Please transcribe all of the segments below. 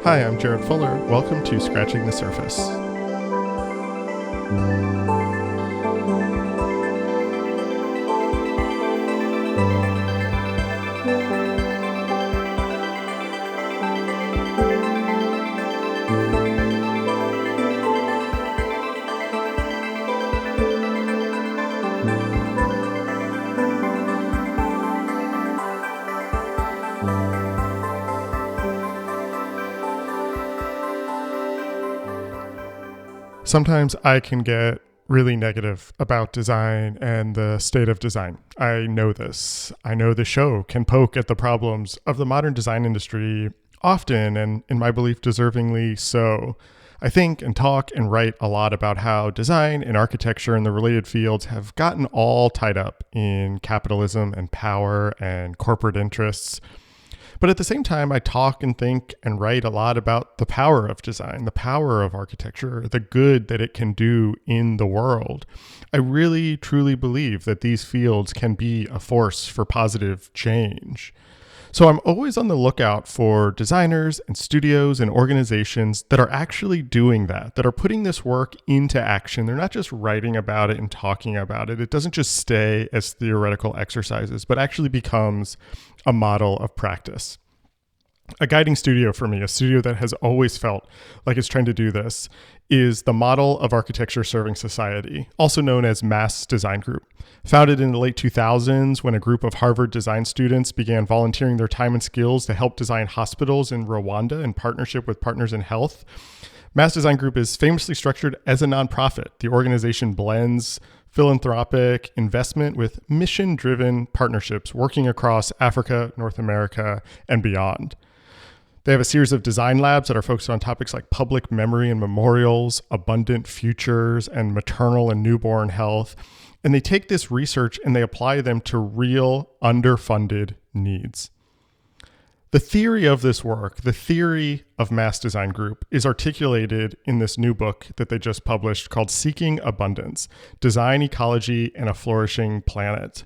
Hi, I'm Jared Fuller. Welcome to Scratching the Surface. Sometimes I can get really negative about design and the state of design. I know this. I know the show can poke at the problems of the modern design industry often, and in my belief, deservingly so. I think and talk and write a lot about how design and architecture and the related fields have gotten all tied up in capitalism and power and corporate interests. But at the same time, I talk and think and write a lot about the power of design, the power of architecture, the good that it can do in the world. I really, truly believe that these fields can be a force for positive change. So I'm always on the lookout for designers and studios and organizations that are actually doing that are putting this work into action. They're not just writing about it and talking about it. It doesn't just stay as theoretical exercises, but actually becomes a model of practice. A guiding studio for me, a studio that has always felt like it's trying to do this, is the Model of Architecture Serving Society, also known as Mass Design Group. Founded in the late 2000s when a group of Harvard design students began volunteering their time and skills to help design hospitals in Rwanda in partnership with Partners in Health, Mass Design Group is famously structured as a nonprofit. The organization blends philanthropic investment with mission-driven partnerships working across Africa, North America, and beyond. They have a series of design labs that are focused on topics like public memory and memorials, abundant futures, and maternal and newborn health. And they take this research and they apply them to real underfunded needs. The theory of this work, the theory of Mass Design Group, is articulated in this new book that they just published called Seeking Abundance: Design, Ecology, and a Flourishing Planet.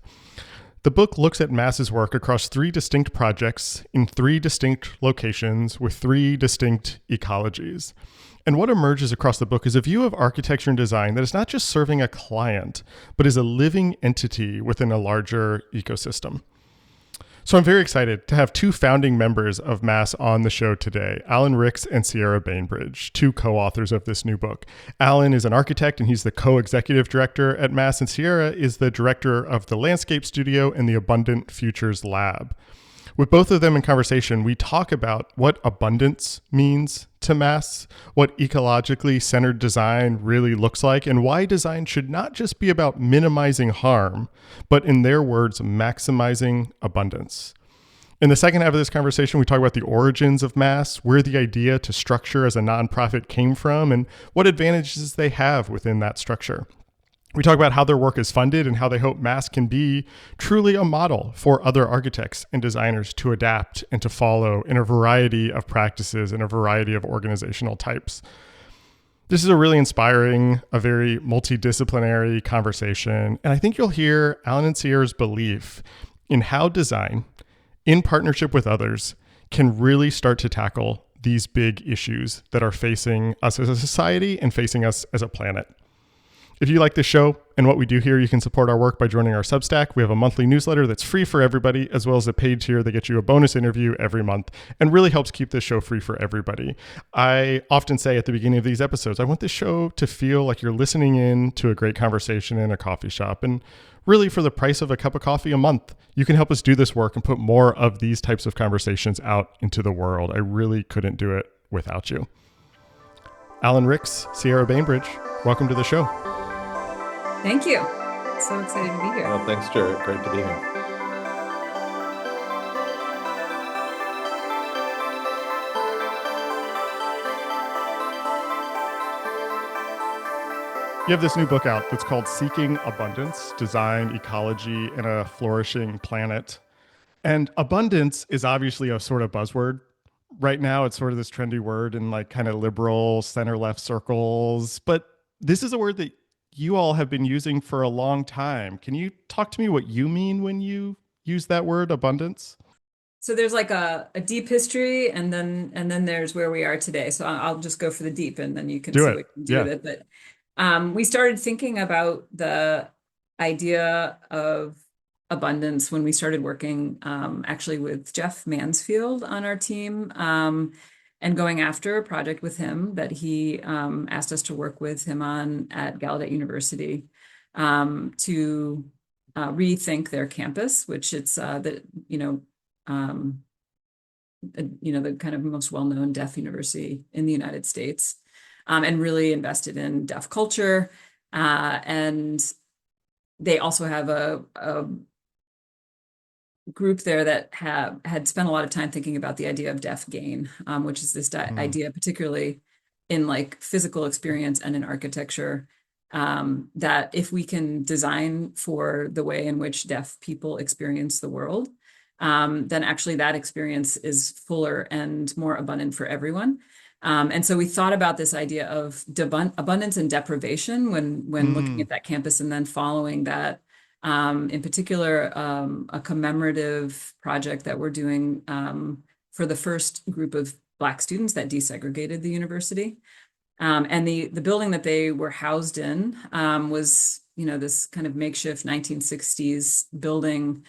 The book looks at Mass's work across 3 distinct projects in 3 distinct locations with 3 distinct ecologies. And what emerges across the book is a view of architecture and design that is not just serving a client, but is a living entity within a larger ecosystem. So I'm very excited to have 2 founding members of Mass on the show today, Alan Ricks and Sierra Bainbridge, 2 co-authors of this new book. Alan is an architect and he's the co-executive director at Mass, and Sierra is the director of the Landscape Studio and the Abundant Futures Lab. With both of them in conversation, we talk about what abundance means to Mass, what ecologically centered design really looks like, and why design should not just be about minimizing harm, but in their words, maximizing abundance. In the second half of this conversation, we talk about the origins of Mass, where the idea to structure as a nonprofit came from, and what advantages they have within that structure. We talk about how their work is funded and how they hope Mass can be truly a model for other architects and designers to adapt and to follow in a variety of practices and a variety of organizational types. This is a really inspiring, a very multidisciplinary conversation, and I think you'll hear Alan and Sierra's belief in how design, in partnership with others, can really start to tackle these big issues that are facing us as a society and facing us as a planet. If you like this show and what we do here, you can support our work by joining our Substack. We have a monthly newsletter that's free for everybody, as well as a paid tier that gets you a bonus interview every month and really helps keep this show free for everybody. I often say at the beginning of these episodes, I want this show to feel like you're listening in to a great conversation in a coffee shop. And really, for the price of a cup of coffee a month, you can help us do this work and put more of these types of conversations out into the world. I really couldn't do it without you. Alan Ricks, Sierra Bainbridge, welcome to the show. Thank you. So excited to be here. Well, thanks, Jared. Great to be here. You have this new book out that's called Seeking Abundance: Design, Ecology, and a Flourishing Planet. And abundance is obviously a sort of buzzword. Right now, it's sort of this trendy word in like kind of liberal center-left circles. But this is a word that you all have been using for a long time. Can you talk to me what you mean when you use that word, abundance? So there's like a deep history, and then there's where we are today. So I'll just go for the deep, and then you can Do see it. what you can do with Yeah. it. But we started thinking about the idea of abundance when we started working actually with Jeff Mansfield on our team, and going after a project with him that he asked us to work with him on at Gallaudet University, to rethink their campus, which it's um, the kind of most well-known deaf university in the United States, and really invested in deaf culture. And they also have a group there that had spent a lot of time thinking about the idea of deaf gain, which is this Mm, idea, particularly in like physical experience and in architecture, that if we can design for the way in which deaf people experience the world, then actually that experience is fuller and more abundant for everyone. And so we thought about this idea of abundance and deprivation when looking mm, at that campus, and then following that, in particular, a commemorative project that we're doing for the first group of Black students that desegregated the university. And the building that they were housed in was, this kind of makeshift 1960s building.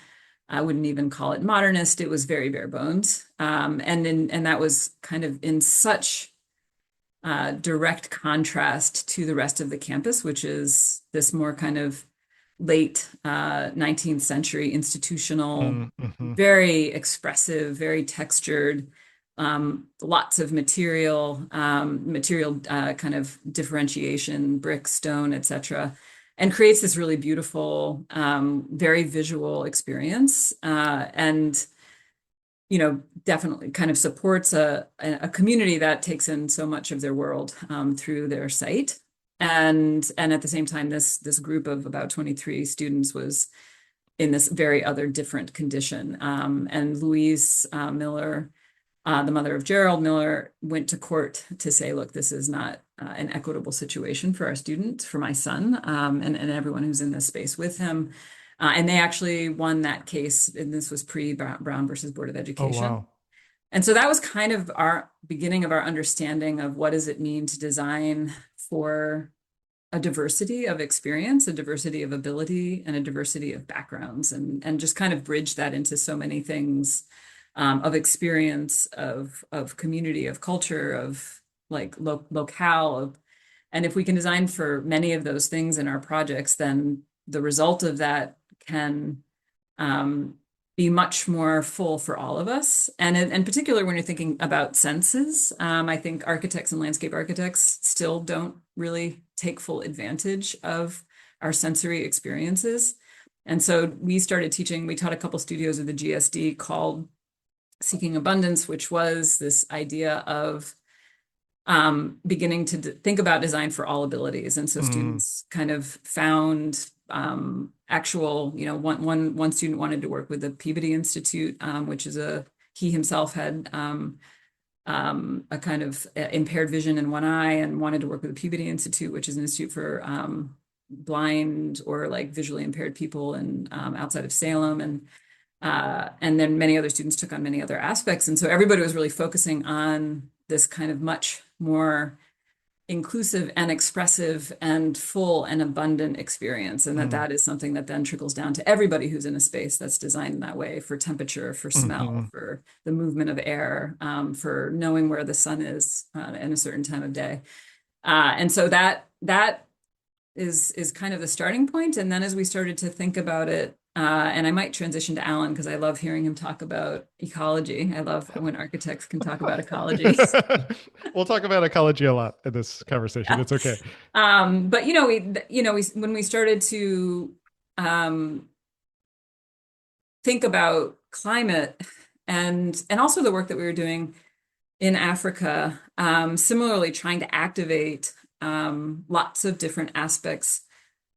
I wouldn't even call it modernist. It was very bare bones. And that was kind of in such direct contrast to the rest of the campus, which is this more kind of late 19th century institutional, mm, mhm, very expressive, very textured, lots of material kind of differentiation, brick, stone, etc., and creates this really beautiful, very visual experience. And definitely kind of supports a community that takes in so much of their world through their site. And at the same time, this group of about 23 students was in this very other different condition. And Louise Miller, the mother of Gerald Miller, went to court to say, look, this is not an equitable situation for our student, for my son, and everyone who's in this space with him. And they actually won that case, and this was pre-Brown versus Board of Oh, Education. wow. And so that was kind of our beginning of our understanding of what does it mean to design for a diversity of experience, a diversity of ability, and a diversity of backgrounds, and just kind of bridge that into so many things, of experience, of community, of culture, of like locale, and if we can design for many of those things in our projects, then the result of that can um, be much more full for all of us. And in particular, when you're thinking about senses, I think architects and landscape architects still don't really take full advantage of our sensory experiences. And so we taught a couple studios of the GSD called Seeking Abundance, which was this idea of beginning to think about design for all abilities. And so Mm, students kind of found actual, one student wanted to work with the Peabody Institute, which is he himself had a kind of impaired vision in one eye and wanted to work with the Peabody Institute, which is an institute for blind or like visually impaired people and outside of Salem. And then many other students took on many other aspects. And so everybody was really focusing on this kind of much more inclusive and expressive and full and abundant experience. And that mm, that is something that then trickles down to everybody who's in a space that's designed in that way, for temperature, for smell, mhm, for the movement of air, for knowing where the sun is in a certain time of day. And so that is kind of the starting point. And then as we started to think about it, and I might transition to Alan because I love hearing him talk about ecology. I love when architects can talk about ecology. We'll talk about ecology a lot in this conversation. Yeah. It's okay. But we when we started to um, think about climate and also the work that we were doing in Africa, similarly trying to activate lots of different aspects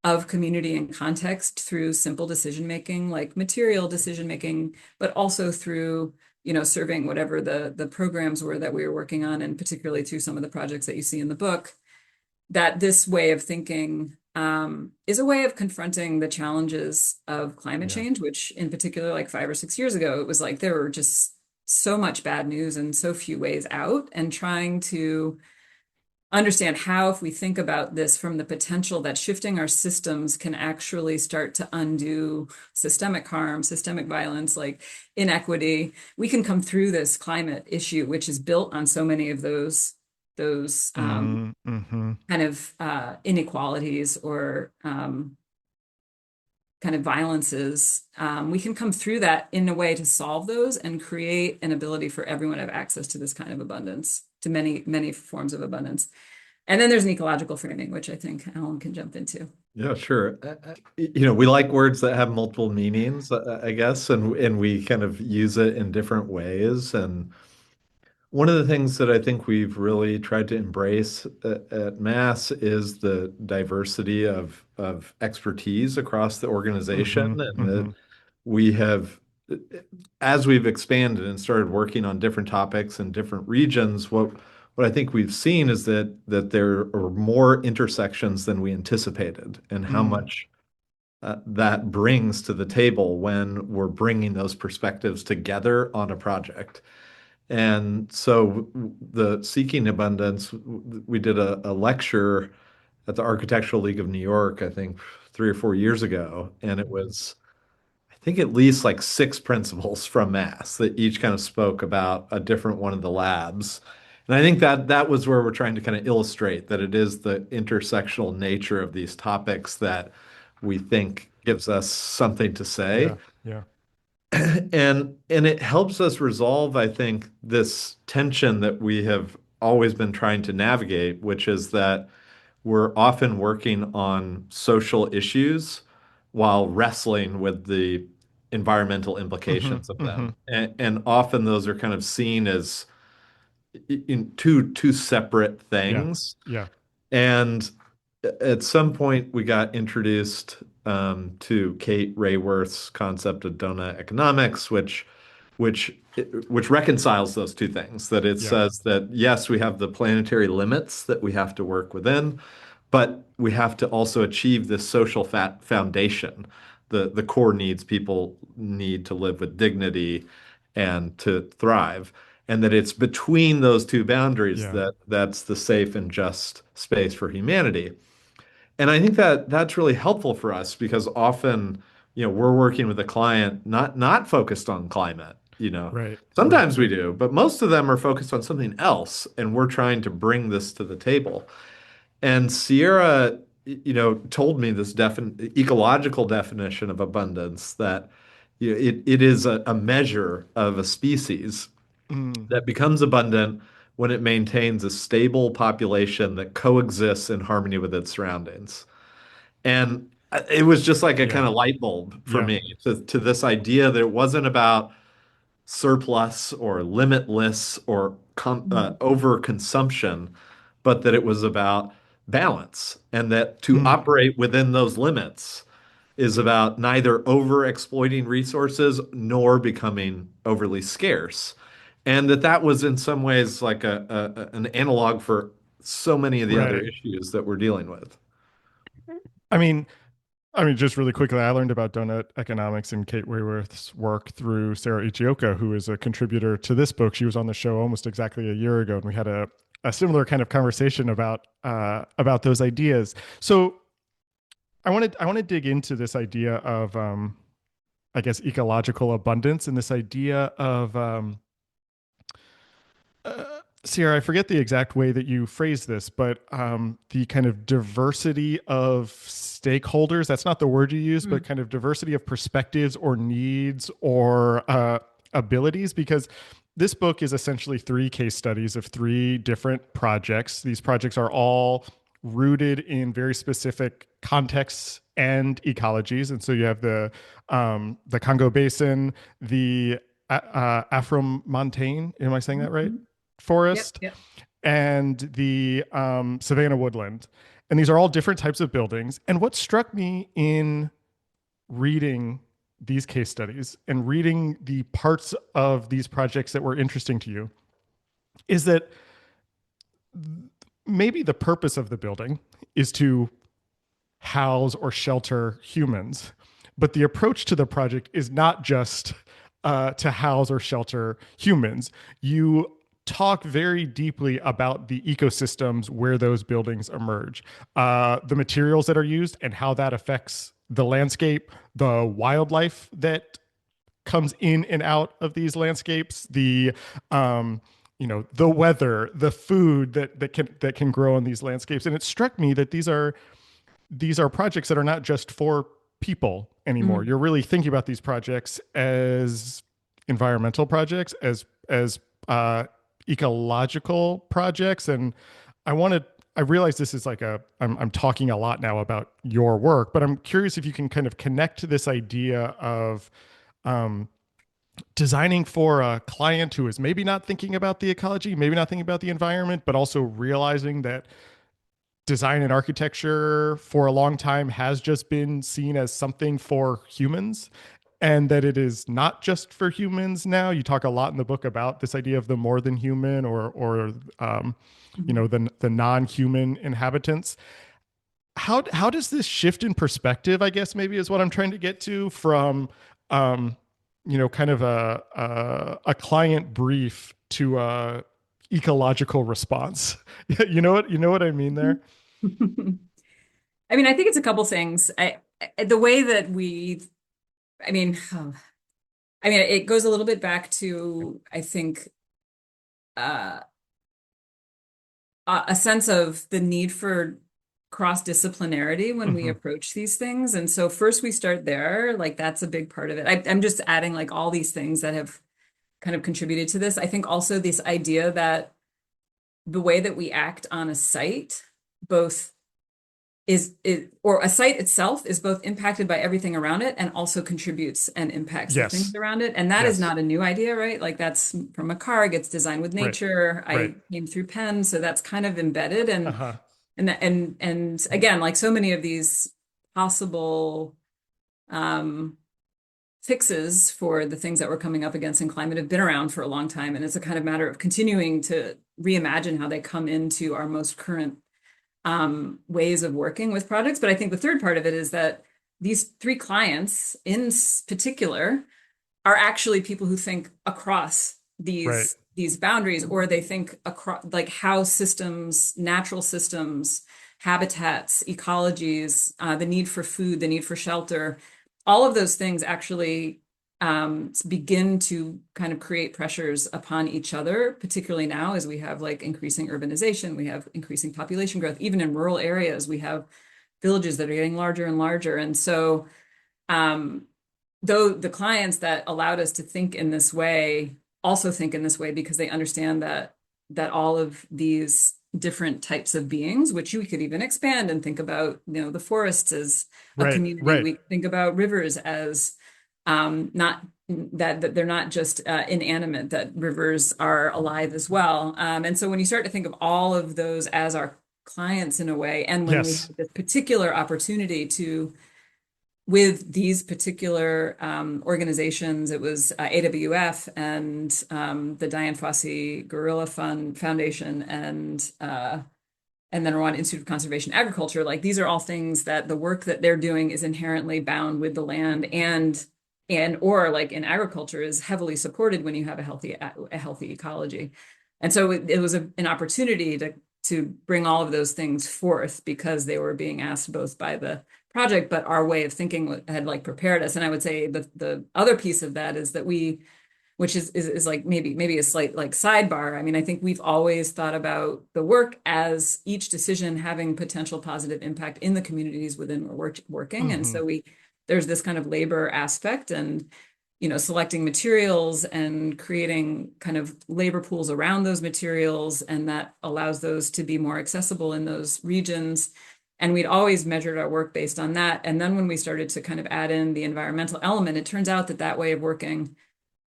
of community and context through simple decision making, like material decision making, but also through serving whatever the programs were that we were working on, and particularly through some of the projects that you see in the book. That this way of thinking is a way of confronting the challenges of climate Yeah. change, which in particular, like 5 or 6 years ago, it was like there were just so much bad news and so few ways out, and trying to understand how, if we think about this from the potential that shifting our systems can actually start to undo systemic harm, systemic violence, like inequity, we can come through this climate issue, which is built on so many of those Mm-hmm. kind of inequalities or kind of violences. We can come through that in a way to solve those and create an ability for everyone to have access to this kind of abundance, to many, many forms of abundance. And then there's an ecological framing, which I think Alan can jump into. Yeah, sure. We like words that have multiple meanings, I guess, and we kind of use it in different ways. And one of the things that I think we've really tried to embrace at Mass is the diversity of expertise across the organization, Mm-hmm. and that Mm-hmm. we have, as we've expanded and started working on different topics in different regions, what I think we've seen is that there are more intersections than we anticipated, and how Mm. much that brings to the table when we're bringing those perspectives together on a project. And so the Seeking Abundance, we did a lecture at the Architectural League of New York, I think 3 or 4 years ago, and it was, I think, at least like six principles from Mass that each kind of spoke about a different one of the labs. And I think that was where we're trying to kind of illustrate that it is the intersectional nature of these topics that we think gives us something to say. Yeah. Yeah. And it helps us resolve, I think, this tension that we have always been trying to navigate, which is that we're often working on social issues while wrestling with the environmental Mm-hmm. implications of Mm-hmm. them. And often those are kind of seen as in two separate Yeah. things. Yeah. And at some point, we got introduced to Kate Rayworth's concept of donut economics, which which reconciles those two things. That it Yeah. says that yes, we have the planetary limits that we have to work within, but we have to also achieve this social fat foundation, the core needs people need to live with dignity and to thrive. And that it's between those two boundaries Yeah. that's the safe and just space for humanity. And I think that that's really helpful for us because often, we're working with a client not focused on climate, you know. Right. Right. Sometimes we do, but most of them are focused on something else, and we're trying to bring this to the table. And Sierra, told me this ecological definition of abundance that it is a measure of a species Mm. that becomes abundant when it maintains a stable population that coexists in harmony with its surroundings. And it was just like a kind Yeah. of light bulb for Yeah. me to this idea that it wasn't about surplus or limitless or overconsumption, but that it was about balance, and that to Mm. operate within those limits is about neither over exploiting resources nor becoming overly scarce. And that was in some ways like an analog for so many of the other Right. issues that we're dealing with. I mean, just really quickly, I learned about donut economics and Kate Wayworth's work through Sarah Ichioka, who is a contributor to this book. She was on the show almost exactly a year ago, and we had a similar kind of conversation about those ideas. So I want to dig into this idea of I guess ecological abundance and this idea of Sierra, I forget the exact way that you phrased this, but the kind of diversity of stakeholders, that's not the word you use, but Mm. kind of diversity of perspectives or needs or abilities, because this book is essentially three case studies of three different projects. These projects are all rooted in very specific contexts and ecologies. And so you have the Congo Basin, the Afro-Montane, am I saying that right? Mhm. Yep, Forest, yep. and the Savannah Woodland. And these are all different types of buildings. And what struck me in reading these case studies and reading the parts of these projects that were interesting to you is that maybe the purpose of the building is to house or shelter humans. But the approach to the project is not just to house or shelter humans. You talk very deeply about the ecosystems where those buildings emerge, the materials that are used, and how that affects the landscape, the wildlife that comes in and out of these landscapes, um, the weather, the food that can grow in these landscapes. And it struck me that these are projects that are not just for people anymore. Mhm. You're really thinking about these projects as environmental projects, as uh, ecological projects. And I wanted, I realize this is like I'm talking a lot now about your work, but I'm curious if you can kind of connect to this idea of um, designing for a client who is maybe not thinking about the ecology, maybe not thinking about the environment, but also realizing that design and architecture for a long time has just been seen as something for humans, and that it is not just for humans now. You talk a lot in the book about this idea of the more than human, or Mhm. the non-human inhabitants. How does this shift in perspective, I guess maybe is what I'm trying to get to, from um, kind of a client brief to a ecological response? You know what I mean there? I mean, I think it's a couple things. The way that I mean, I mean, it goes a little bit back to, I think, uh, a sense of the need for cross-disciplinarity when we Hmm. approach these things. And so first we start there, like that's a big part of it. I'm just adding like all these things that have kind of contributed to this. I think also this idea that the way that we act on a site, both or a site itself is both impacted by everything around it and also contributes and impacts the things Yes. around it. And that is Yes. not a new idea, right? Like that's from a car, gets designed with Right. nature. Right. I came through Penn, so that's kind of embedded. Uh-huh. And again, like so many of these possible um fixes for the things that we're coming up against in climate have been around for a long time. And it's a kind of matter of continuing to reimagine how they come into our most current ways of working with projects. But I think the third part of it is that these three clients in particular are actually people who think across Right. these boundaries, or they think across like how systems, natural systems, habitats, ecologies, the need for food, the need for shelter, all of those things actually begin to kind of create pressures upon each other, particularly now as we have like increasing urbanization, we have increasing population growth. Even in rural areas, we have villages that are getting larger and larger. And so um, though the clients that allowed us to think in this way also think in this way because they understand that all of these different types of beings, which you could even expand and think about, the forests as a Right. community. Right. We think about rivers as not that they're not just inanimate, that rivers are alive as well. And so when you start to think of all of those as our clients in a way, and when we Yes. have this particular opportunity to with these particular organizations, it was AWF and the Dian Fossey Gorilla Fund Foundation and then Rwanda Institute of Conservation Agriculture. Like these are all things that the work that they're doing is inherently bound with the land and or like in agriculture is heavily supported when you have a healthy ecology. And so it was an opportunity to bring all of those things forth because they were being asked both by the project, but our way of thinking had like prepared us. And I would say the other piece of that is that which is like maybe a slight like sidebar. I mean, I think we've always thought about the work as each decision having potential positive impact in the communities within we're working. And Hmm. so there's this kind of labor aspect and selecting materials and creating kind of labor pools around those materials, and that allows those to be more accessible in those regions. And we'd always measured our work based on that. And then when we started to kind of add in the environmental element, it turns out that way of working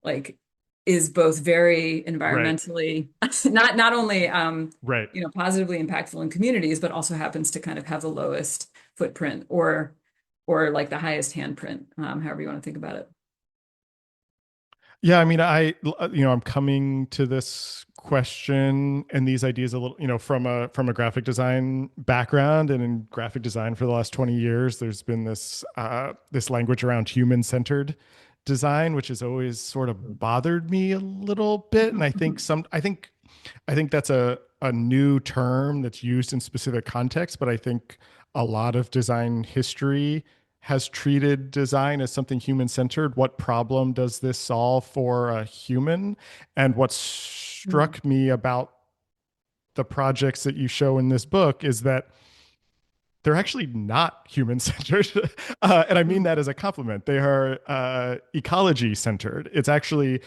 like is both very Right. environmentally not only Right. positively impactful in communities, but also happens to kind of have the lowest footprint or like the highest handprint, however you want to think about it. Yeah, I mean, I'm coming to this question and these ideas a little, from a graphic design background, and in graphic design for the last 20 years, there's been this language around human-centered design, which has always sort of bothered me a little bit. And I think that's a new term that's used in specific contexts, but I think a lot of design history has treated design as something human centered. What problem does this solve for a human? And what struck me about the projects that you show in this book is that they're actually not human centered. And I mean that as a compliment. They are ecology centered. It's actually,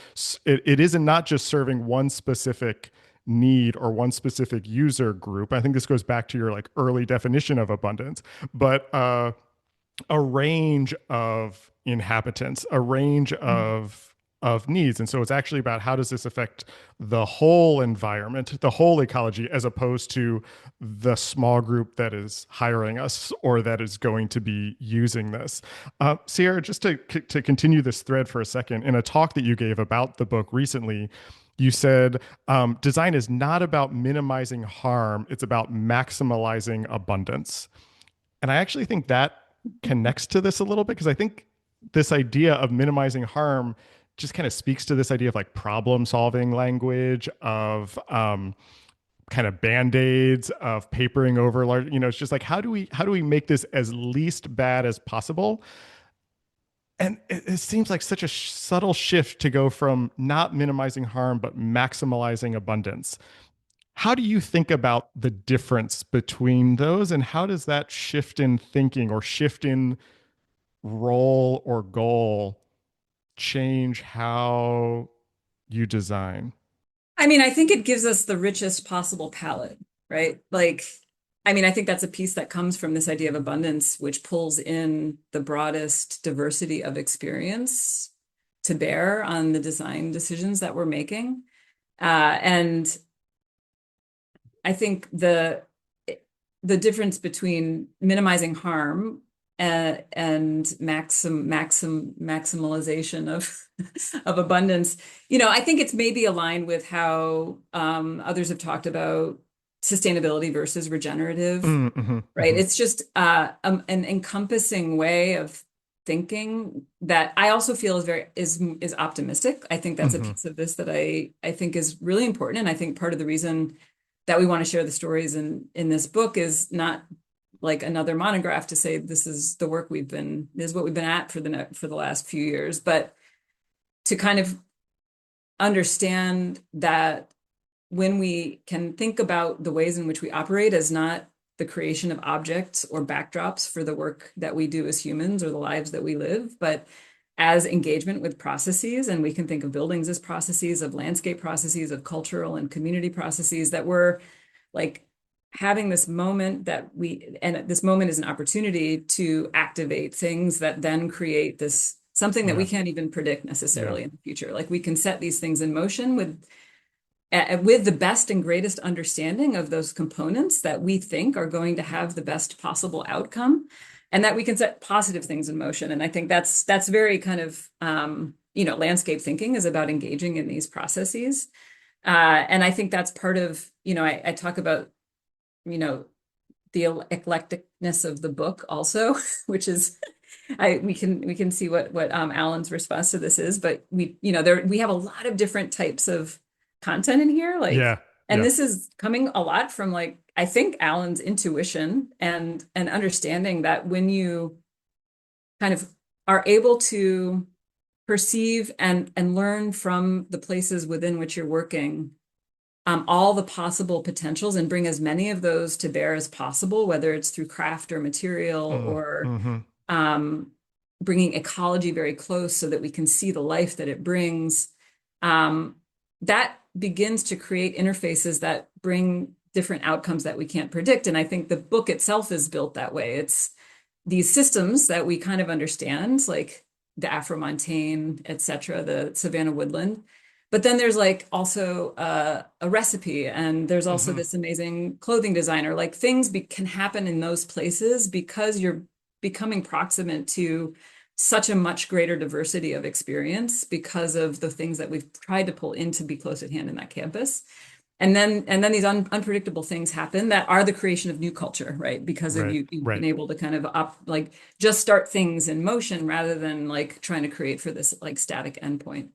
it isn't not just serving one specific need or one specific user group. I think this goes back to your like early definition of abundance, but a range of inhabitants, a range of needs. And so it's actually about how does this affect the whole environment, the whole ecology, as opposed to the small group that is hiring us or that is going to be using this. Sierra, just to continue this thread for a second, in a talk that you gave about the book recently, you said design is not about minimizing harm, it's about maximalizing abundance. And I actually think that connects to this a little bit, because I think this idea of minimizing harm just kind of speaks to this idea of like problem solving language, of kind of band-aids, of papering over large, it's just like, how do we make this as least bad as possible? And it seems like such a subtle shift to go from not minimizing harm, but maximalizing abundance. How do you think about the difference between those, and how does that shift in thinking or shift in role or goal change how you design? I mean, I think it gives us the richest possible palette, right? Like, I mean, I think that's a piece that comes from this idea of abundance, which pulls in the broadest diversity of experience to bear on the design decisions that we're making. And I think the difference between minimizing harm and maximalization of of abundance, I think it's maybe aligned with how others have talked about sustainability versus regenerative, Mm-hmm, right? mm-hmm. It's just an encompassing way of thinking that I also feel is optimistic. I think that's a Mm-hmm. piece of this that I think is really important, and I think part of the reason that we want to share the stories in this book is not like another monograph to say this is what we've been at for the last few years, but to kind of understand that when we can think about the ways in which we operate as not the creation of objects or backdrops for the work that we do as humans or the lives that we live, but as engagement with processes. And we can think of buildings as processes, of landscape processes, of cultural and community processes, that we're like having this moment and this moment is an opportunity to activate things that then create this something that we can't even predict necessarily in the future. Like we can set these things in motion with the best and greatest understanding of those components that we think are going to have the best possible outcome, and that we can set positive things in motion. And I think that's very kind of, landscape thinking is about engaging in these processes. And I think that's part of, I talk about, the eclecticness of the book also, which is, we can see what Alan's response to this is, but we have a lot of different types of content in here, Yeah. And Yeah. this is coming a lot from I think Alan's intuition and understanding that when you kind of are able to perceive and learn from the places within which you're working, all the possible potentials, and bring as many of those to bear as possible, whether it's through craft or material or Mm-hmm. Bringing ecology very close so that we can see the life that it brings. That begins to create interfaces that bring different outcomes that we can't predict. And I think the book itself is built that way. It's these systems that we kind of understand, like the Afromontane, et cetera, the Savannah woodland. But then there's also a recipe, and there's also this amazing clothing designer. Like things can happen in those places because you're becoming proximate to such a much greater diversity of experience because of the things that we've tried to pull in to be close at hand in that campus. And then these unpredictable things happen that are the creation of new culture, right? Because of Right. you've been Right. able to kind of like just start things in motion rather than like trying to create for this like static endpoint.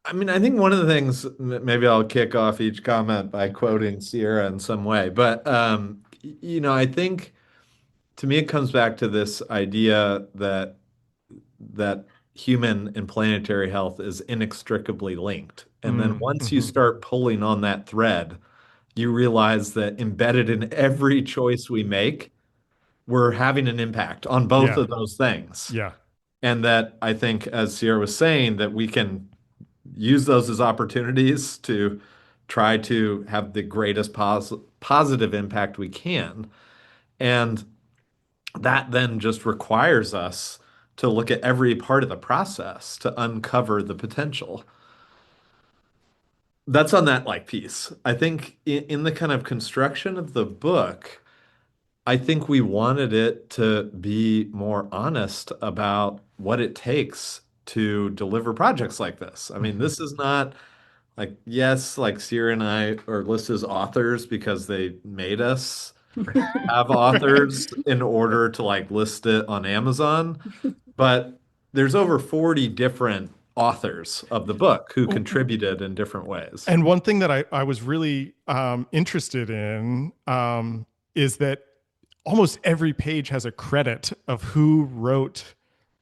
I mean, I think one of the things, maybe I'll kick off each comment by quoting Sierra in some way, but I think to me it comes back to this idea that human and planetary health is inextricably linked. And then once you Mm-hmm. start pulling on that thread, you realize that embedded in every choice we make, we're having an impact on both Yeah. of those things. Yeah. And that I think, as Sierra was saying, that we can use those as opportunities to try to have the greatest positive impact we can. And that then just requires us to look at every part of the process to uncover the potential. That's on that like piece. I think in the kind of construction of the book, I think we wanted it to be more honest about what it takes to deliver projects like this. I mean, Mm-hmm. this is not like, yes, like Sierra and I are listed as authors because they made us have authors in order to like list it on Amazon. But there's over 40 different authors of the book who contributed in different ways. And one thing that I was really interested in is that almost every page has a credit of who wrote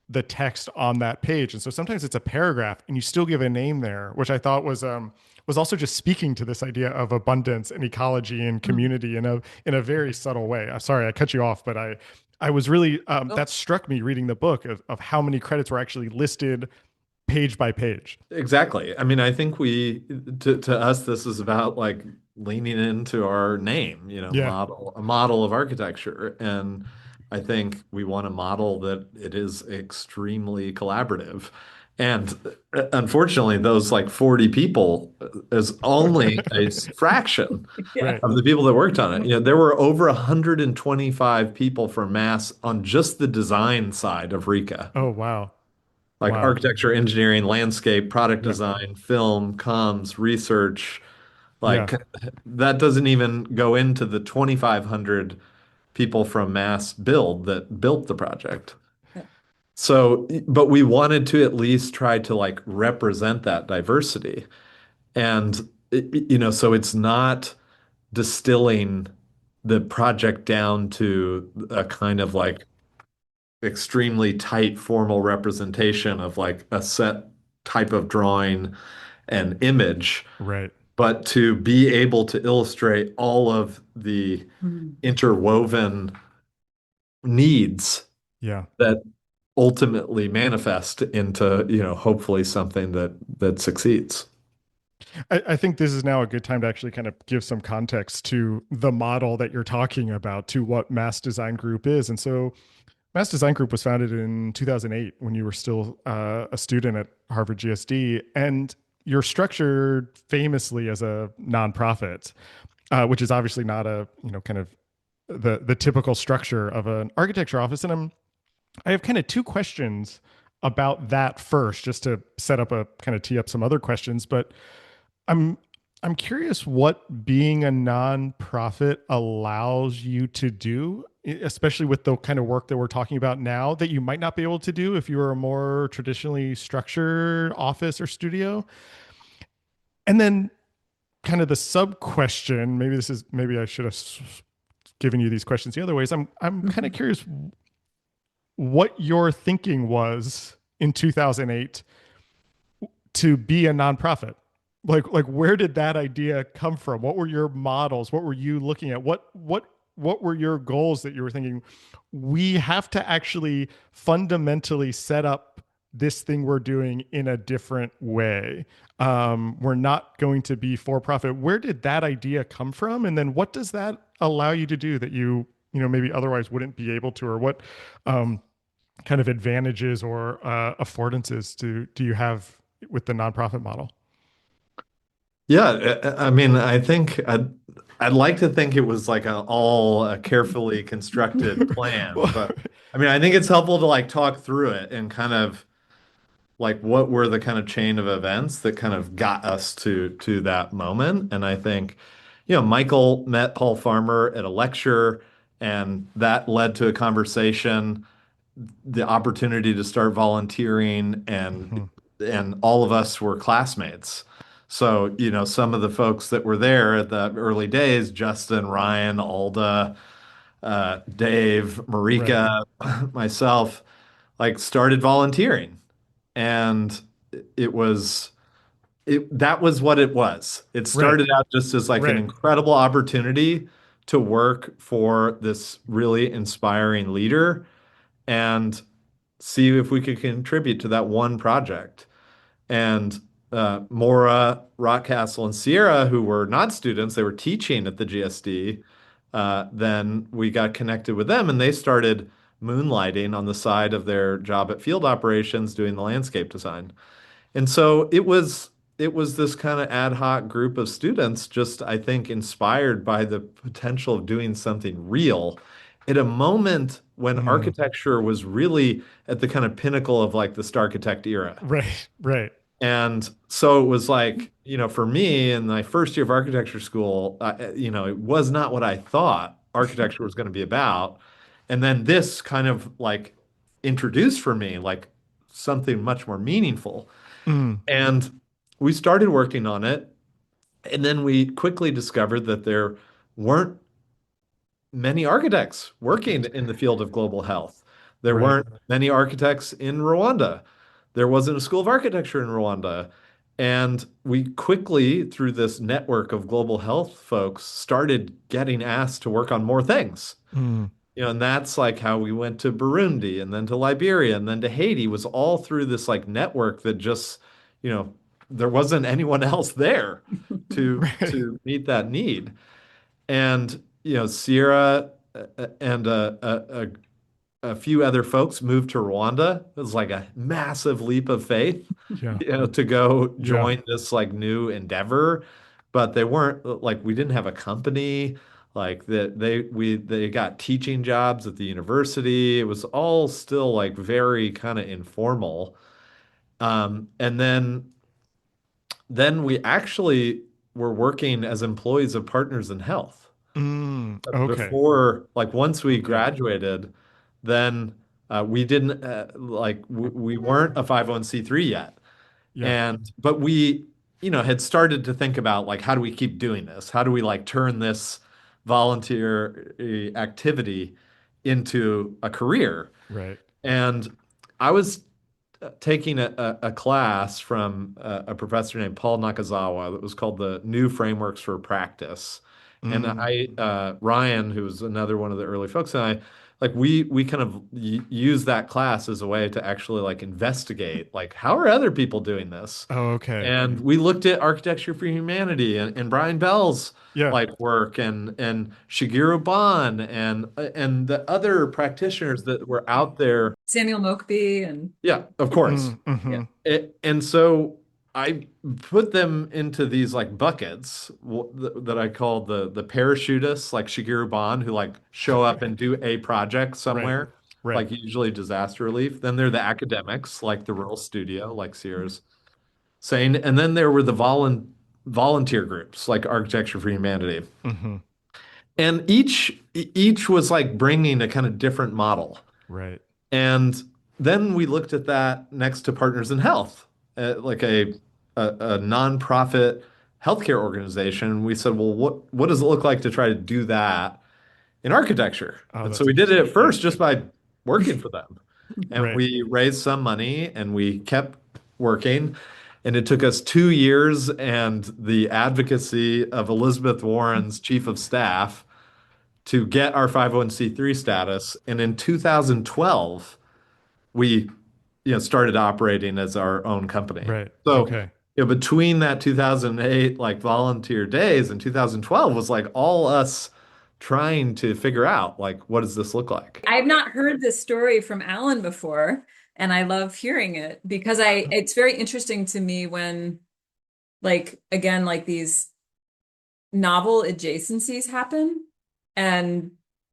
the text on that page. And so sometimes it's a paragraph and you still give a name there, which I thought was also just speaking to this idea of abundance and ecology and community in a very subtle way. I'm sorry, I cut you off, but I was really Oh, that struck me reading the book of how many credits were actually listed page by page. Exactly. I mean, I think to us, this is about like leaning into our name, Yeah. a model of architecture. And I think we want a model that it is extremely collaborative. And unfortunately, those like 40 people is only a fraction yeah. Right. of the people that worked on it. There were over 125 people from Mass on just the design side of RICA, Oh, wow. like Wow. architecture, engineering, landscape, product Yeah. design, film, comms, research. Yeah. Like that doesn't even go into the 2,500 people from Mass Build that built the project. Yeah. So, but we wanted to at least try to like represent that diversity. And, so it's not distilling the project down to a kind of like extremely tight formal representation of like a set type of drawing and image, Right. but to be able to illustrate all of the Mhm. interwoven needs Yeah. that ultimately manifest into, hopefully something that succeeds. I think this is now a good time to actually kind of give some context to the model that you're talking about, to what Mass Design Group is. And so, Mass Design Group was founded in 2008 when you were still a student at Harvard GSD, and you're structured famously as a nonprofit, which is obviously not a kind of the typical structure of an architecture office. And I have kind of two questions about that first, just to set up a kind of tee up some other questions. But I'm I'm curious what being a nonprofit allows you to do, especially with the kind of work that we're talking about now that you might not be able to do if you were a more traditionally structured office or studio. And then kind of the sub question, maybe I should have given you these questions the other ways. I'm kind of Mhm. curious what your thinking was in 2008 to be a nonprofit. Like where did that idea come from? What were your models? What were you looking at? What were your goals that you were thinking we have to actually fundamentally set up this thing we're doing in a different way? We're not going to be for profit. Where did that idea come from? And then what does that allow you to do that maybe otherwise wouldn't be able to, or what kind of advantages or affordances do you have with the nonprofit model? Yeah, I mean, I think I'd like to think it was like an all a carefully constructed plan, Well, but I mean, I think it's helpful to like talk through it and kind of like what were the kind of chain of events that kind of got us to that moment. And I think, Michael met Paul Farmer at a lecture, and that led to a conversation, the opportunity to start volunteering, and mhm, all of us were classmates. So, some of the folks that were there at the early days, Justin, Ryan, Alda, Dave, right, Marika, myself, like started volunteering. And it was that was what it was. It right, started out just as like an right. incredible opportunity to work for this really inspiring leader and see if we could contribute to that one project. And Maura, Rockcastle, and Sierra, who were not students, they were teaching at the GSD. Then we got connected with them, and they started moonlighting on the side of their job at field operations doing the landscape design. And so it was this kind of ad hoc group of students, just I think inspired by the potential of doing something real at a moment when Mm, architecture was really at the kind of pinnacle of like the Starchitect era. right, right. And so it was like, for me in my first year of architecture school, it was not what I thought architecture was going to be about. And then this kind of like introduced for me like something much more meaningful. Mm, And we started working on it. And then we quickly discovered that there weren't many architects working in the field of global health. There right. weren't many architects in Rwanda. There wasn't a school of architecture in Rwanda. And we quickly, through this network of global health folks, started getting asked to work on more things. Mm, And that's like how we went to Burundi and then to Liberia and then to Haiti was all through this like network that just, you know, there wasn't anyone else there right. to meet that need. And Sierra and a few other folks moved to Rwanda. It was like a massive leap of faith, Yeah, to go yeah. join this like new endeavor. But they weren't like we didn't have a company. Like that they got teaching jobs at the university. It was all still like very kind of informal. And then we actually were working as employees of Partners in Health Okay. before, like once we Okay. graduated, then we didn't like we weren't a 501(c)(3) yet. Yeah. But we, had started to think about like how do we keep doing this? How do we like turn this volunteer activity into a career? Right. And I was taking a class from a professor named Paul Nakazawa that was called the New Frameworks for Practice. And Mm, Ryan, who was another one of the early folks, and I, like we kind of use that class as a way to actually like investigate, like how are other people doing this? oh, okay. And we looked at Architecture for Humanity and Brian Bell's Yeah. like work and Shigeru Ban and the other practitioners that were out there. Samuel Mokbey and Yeah, of course. Mm, hmm. And so I put them into these like buckets that I call the parachutists, like Shigeru Ban, who like show up and do a project Right. somewhere, Right. like usually disaster relief. Then there are the academics, like the Rural Studio, like Sierra's saying, and then there were the volunteer groups, like Architecture for Humanity, Hmm. and each was like bringing a kind of different model. Right. And then we looked at that next to Partners in Health, like a nonprofit healthcare organization. We said, well, what does it look like to try to do that in architecture? Oh, And so that's we did it interesting. at Yeah. first just by working for them. And Right. we raised some money and we kept working. And it took us 2 years and the advocacy of Elizabeth Warren's chief of staff to get our 501(c)(3) status. And in 2012, we started operating as our own company. Right. So Okay. between that 2008 like volunteer days and 2012 was like all us trying to figure out like what does this look like? I've not heard this story from Alan before, and I love hearing it because it's very interesting to me when like again, like these novel adjacencies happen and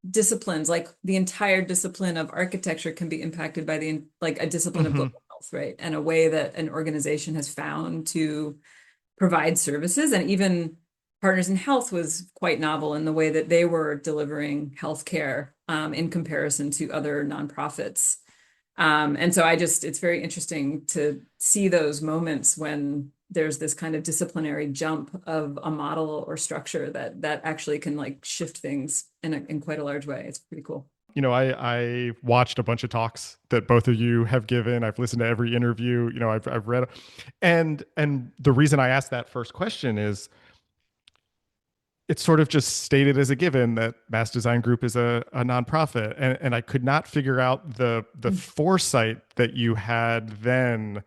disciplines, like the entire discipline of architecture can be impacted by the like a discipline of Hmm. global health, right? And a way that an organization has found to provide services. And even Partners in Health was quite novel in the way that they were delivering healthcare in comparison to other nonprofits. And so it's very interesting to see those moments when there's this kind of disciplinary jump of a model or structure that actually can like shift things in quite a large way. It's pretty cool. I watched a bunch of talks that both of you have given. I've listened to every interview. I've read, and the reason I asked that first question is it's sort of just stated as a given that Mass Design Group is a nonprofit, and I could not figure out the foresight that you had then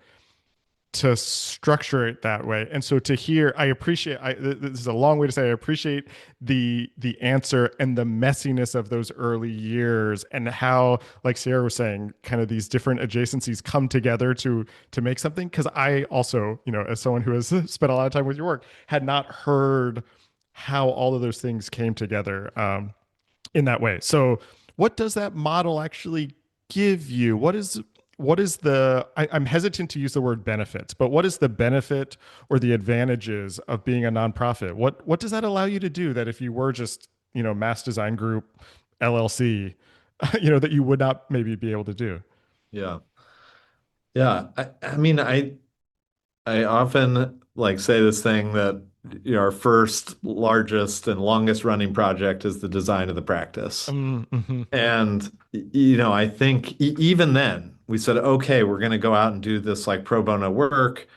to structure it that way. And so to hear, I appreciate. This is a long way to say I appreciate the answer and the messiness of those early years, and how, like Sierra was saying, kind of these different adjacencies come together to make something. Because I also, as someone who has spent a lot of time with your work, had not heard how all of those things came together in that way. So, what does that model actually give you? What is I'm hesitant to use the word benefits, but what is the benefit or the advantages of being a nonprofit? What does that allow you to do that if you were just, Mass Design Group LLC, that you would not maybe be able to do? Yeah. Yeah. I mean, I often like say this thing that our first largest and longest running project is the design of the practice. Mm-hmm. And I think even then we said, okay, we're going to go out and do this like pro bono work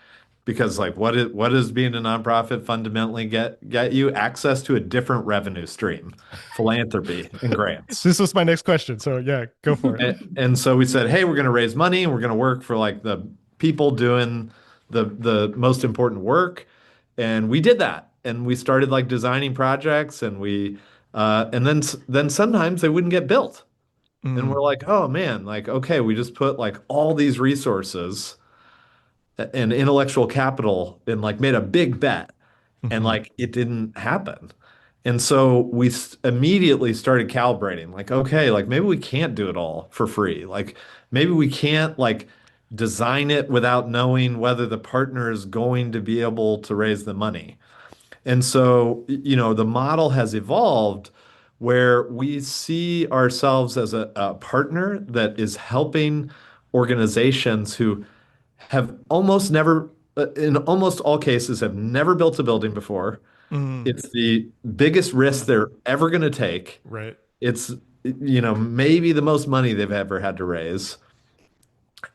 because like what is being a nonprofit fundamentally get you access to a different revenue stream, philanthropy and grants. This was my next question. So yeah, go for it. And so we said, hey, we're going to raise money and we're going to work for like the people doing the most important work. And we did that. And we started like designing projects and then sometimes they wouldn't get built. And Mm, we're like, oh man, like okay, we just put like all these resources and intellectual capital and like made a big bet and mm-hmm. like it didn't happen. And so immediately started calibrating like, okay, like maybe we can't do it all for free. Like maybe we can't like design it without knowing whether the partner is going to be able to raise the money. And so, the model has evolved where we see ourselves as a partner that is helping organizations who have almost never, in almost all cases, have never built a building before. Mm, It's the biggest risk they're ever going to take. right. It's, maybe the most money they've ever had to raise.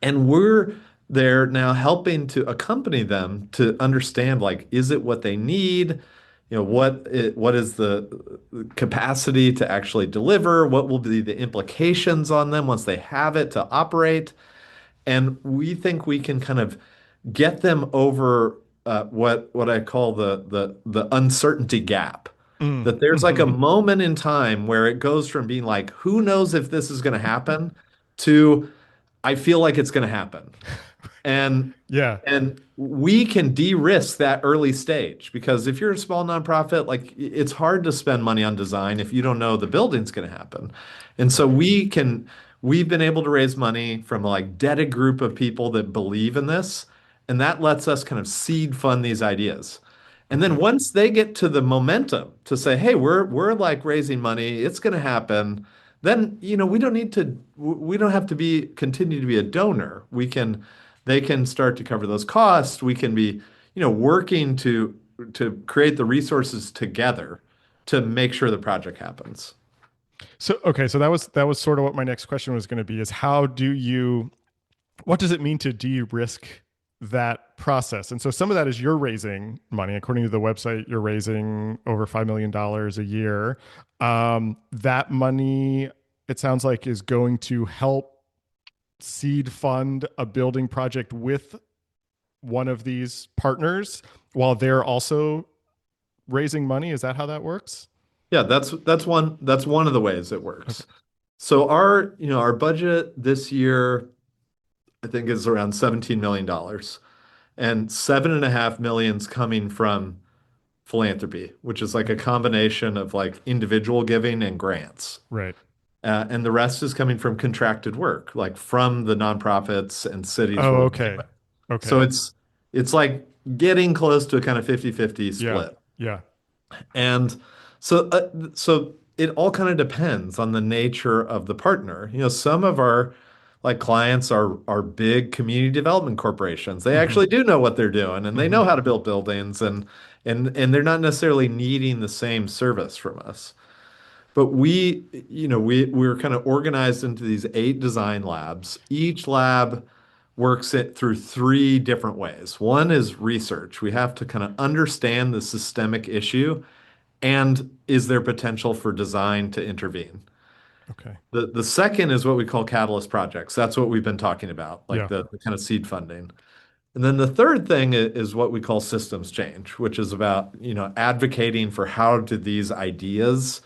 And we're there now helping to accompany them to understand, like, is it what they need? What is the capacity to actually deliver? What will be the implications on them once they have it to operate? And we think we can kind of get them over what I call the uncertainty gap. Mm, That there's like a mm-hmm. moment in time where it goes from being like, who knows if this is going to happen, to I feel like it's going to happen. And Yeah. and we can de-risk that early stage because if you're a small nonprofit, like it's hard to spend money on design if you don't know the building's going to happen. And so we've been able to raise money from a like vetted group of people that believe in this, and that lets us kind of seed fund these ideas. And then Okay. once they get to the momentum to say, hey, we're like raising money, it's going to happen, then we don't have to be continue to be a donor. They can start to cover those costs. We can be, working to create the resources together to make sure the project happens. So okay, so that was sort of what my next question was going to be is what does it mean to de-risk that process? And so some of that is you're raising money. According to the website, you're raising over $5 million a year. That money, it sounds like, is going to help seed fund a building project with one of these partners while they're also raising money. Is that how that works? Yeah, that's one of the ways it Okay. works. So our budget this year, I think is around $17 million. and 7.5 million's coming from philanthropy, which is like a combination of like individual giving and grants. Right. And the rest is coming from contracted work, like from the nonprofits and cities Oh, where we're okay. doing. So Okay. it's like getting close to a kind of 50-50 Yeah. split. Yeah. And so it all kind of depends on the nature of the partner. Some of our like clients are big community development corporations. They Hmm. actually do know what they're doing and they Hmm. know how to build buildings and they're not necessarily needing the same service from us. But we're kind of organized into these 8 design labs. Each lab works it through 3 different ways. One is research. We have to kind of understand the systemic issue and is there potential for design to intervene? Okay. The second is what we call catalyst projects. That's what we've been talking about, like Yeah. the kind of seed funding. And then the third thing is what we call systems change, which is about, advocating for how do these ideas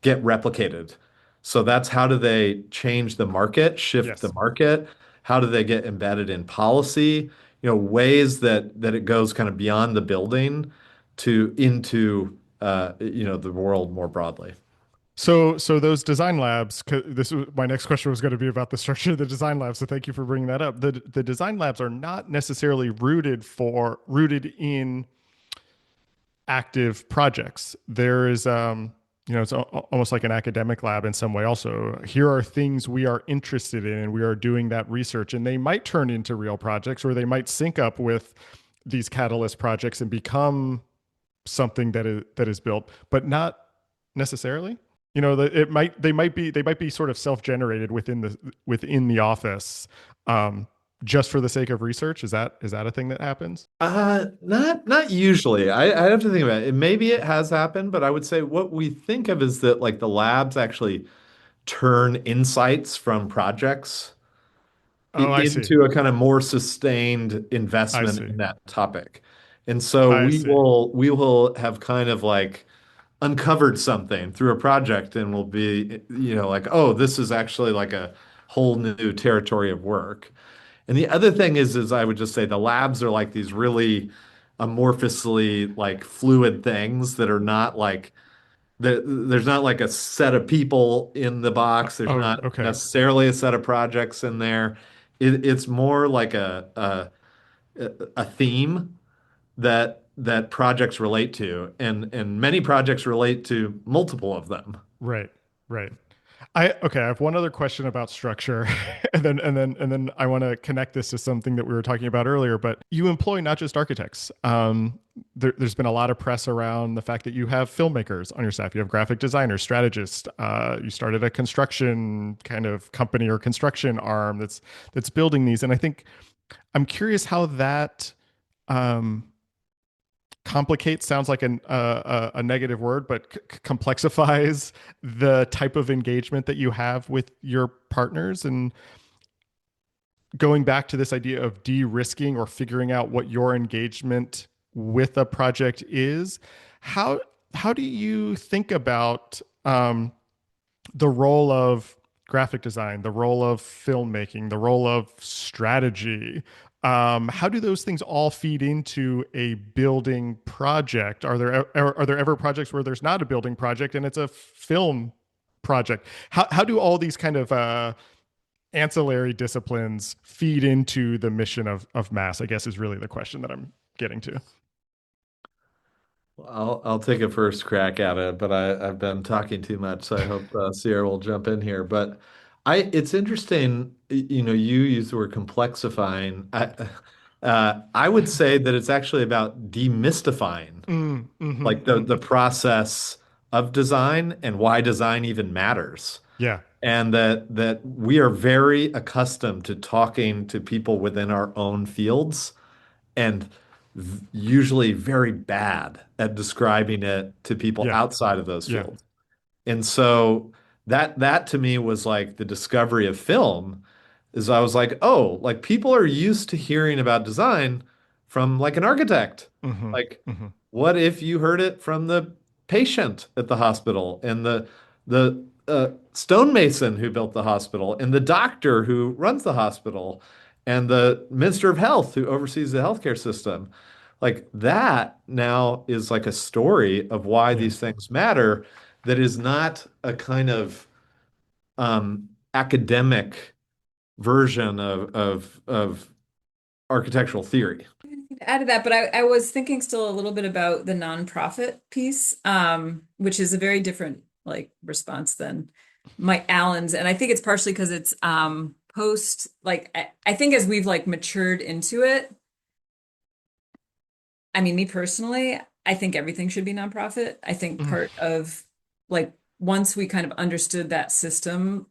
get replicated. So that's how do they change the market, shift the Yes. market? How do they get embedded in policy? Ways that it goes kind of beyond the building to into the world more broadly. So those design labs, this was my next question was going to be about the structure of the design labs. So thank you for bringing that up. The design labs are not necessarily rooted in active projects. There is, it's almost like an academic lab in some way. Also, here are things we are interested in, and we are doing that research, and they might turn into real projects, or they might sync up with these catalyst projects and become something that is built, but not necessarily. They might be sort of self-generated within the office, um, just for the sake of research. Is that a thing that happens? Not usually. I have to think about it. Maybe it has happened, but I would say what we think of is that like the labs actually turn insights from projects Oh, I see. into a kind of more sustained I investment see. in that topic. And so I we see. will we will have kind of like uncovered something through a project and we'll be, like, oh, this is actually like a whole new territory of work. And the other thing is I would just say the labs are like these really amorphously like fluid things that are not like there's not like a set of people in the box. There's Oh, not okay. necessarily a set of projects in there. It's more like a theme that projects relate to, and many projects relate to multiple of them. Right. Right. I have one other question about structure, and then I want to connect this to something that we were talking about earlier. But you employ not just architects. There's been a lot of press around the fact that you have filmmakers on your staff. You have graphic designers, strategists. You started a construction kind of company or construction arm that's building these. And I think I'm curious how that um, complicate sounds like a negative word, but complexifies the type of engagement that you have with your partners. And going back to this idea of de-risking or figuring out what your engagement with a project is, how how do you think about the role of graphic design, the role of filmmaking, the role of strategy? How do those things all feed into a building project? Are there ever projects where there's not a building project and it's a film project? How do all these kind of ancillary disciplines feed into the mission of mass? I guess is really the question that I'm getting to. I'll take a first crack at it, but I've been talking too much, so I hope Sierra will jump in here. But it's interesting, you use the word complexifying. I would say that it's actually about demystifying, like the process of design and why design even matters. Yeah. And that we are very accustomed to talking to people within our own fields and usually very bad at describing it to people Yeah. outside of those Yeah. fields. And so that to me was like the discovery of film is I was like, oh, like people are used to hearing about design from like an architect. Hmm. Like, Hmm. what if you heard it from the patient at the hospital and the stonemason who built the hospital and the doctor who runs the hospital? and the Minister of Health who oversees the healthcare system. Like that now is like a story of why Yeah. these things matter that is not a kind of academic version of architectural theory. Add to that, but I was thinking still a little bit about the nonprofit piece, which is a very different like response than Mike Allen's. And I think it's partially because it's post like I think as we've like matured into it, I mean, me personally, I think everything should be nonprofit. I think Mm. part of like once we kind of understood that system,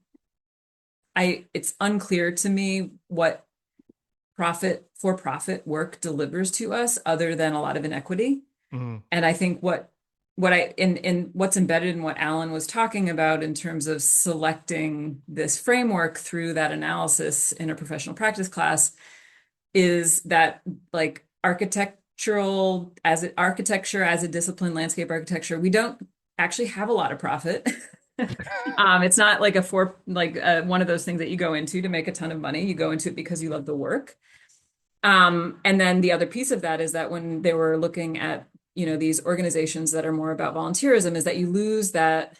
I it's unclear to me what profit for profit work delivers to us other than a lot of inequity. Mm. And I think what I in what's embedded in what Alan was talking about in terms of selecting this framework through that analysis in a professional practice class is that like architecture as a discipline, landscape architecture, we don't actually have a lot of profit. It's not like one of those things that you go into to make a ton of money. You go into it because you love the work. And then the other piece of that is that when they were looking at, these organizations that are more about volunteerism, is that you lose that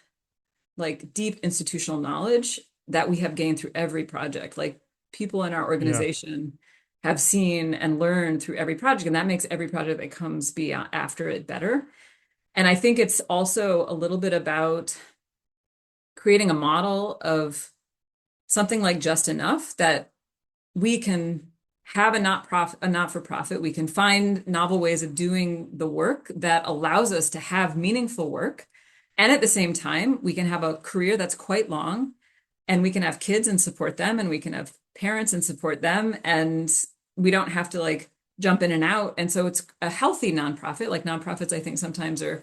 like deep institutional knowledge that we have gained through every project. Like people in our Yeah. organization have seen and learned through every project, and that makes every project that comes be after it better. And I think it's also a little bit about creating a model of something like just enough that we can have a not-for-profit. We can find novel ways of doing the work that allows us to have meaningful work. And at the same time, we can have a career that's quite long, and we can have kids and support them, and we can have parents and support them. And we don't have to like jump in and out. And so it's a healthy nonprofit. Like nonprofits, I think sometimes are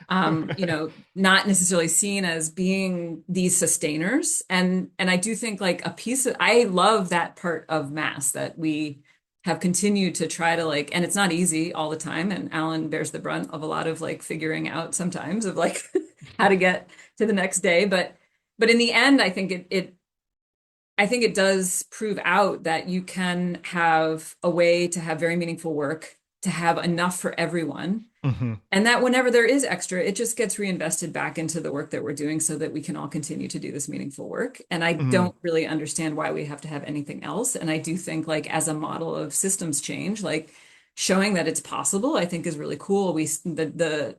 not necessarily seen as being these sustainers. And I do think like I love that part of Mass that we have continued to try to like, and it's not easy all the time. And Alan bears the brunt of a lot of like figuring out sometimes of like how to get to the next day. But in the end, I think it does prove out that you can have a way to have very meaningful work, to have enough for everyone, Hmm. and that whenever there is extra, it just gets reinvested back into the work that we're doing so that we can all continue to do this meaningful work. And I Hmm. don't really understand why we have to have anything else. And I do think like as a model of systems change, like showing that it's possible, I think is really cool. The